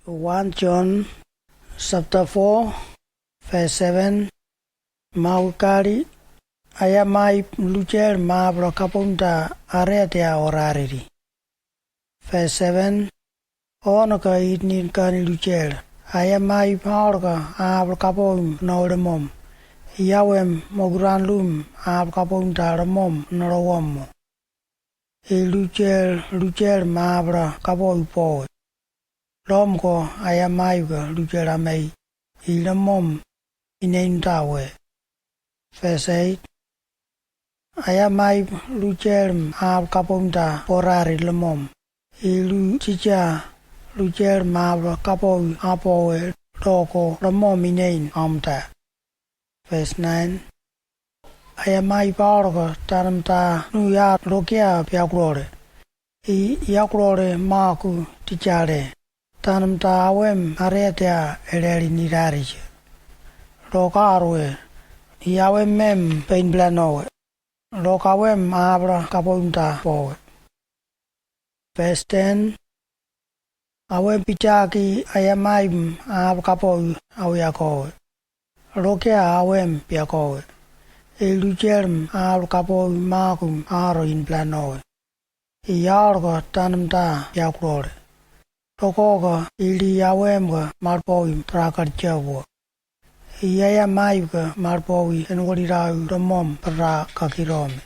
1 John chapter 4 verse 7 Maukari ayamai lucer ma brokapunta areatea orariri. Verse 7 Onoka idnin kani lucer ayamai paorka abrokapom naudemom Yawem mogranlum abkapunta ramom narawamo. Lucer ma brokapoi poe. Lomko ayamaiga luceramei ilamom inaintawe. Verse 8 Ayamai lucerm abkapunta porari lamom. Ilu chicha lucer ma kapoi apoe loko ramom inain amta. Verse 9 Ayamai paorga taramta nuyat lokia piaklore. Yaklore maku tichare. Tanamta awem areatea ereri nirarije. Lokarwe yawem mem pain blanowe. Lokawem abra kapunta powe. Verse 10 Awem pichaki ayamaim abkapoy awiakowe. Lokea awem piakowe. Elucerm abkapoy makum aro in blanowe. Yarga tanamta yaklore. Tokoga ili yawemga marpoim trakarchawo. Yaya maiga marpowi enwadirau ramom para kakirome.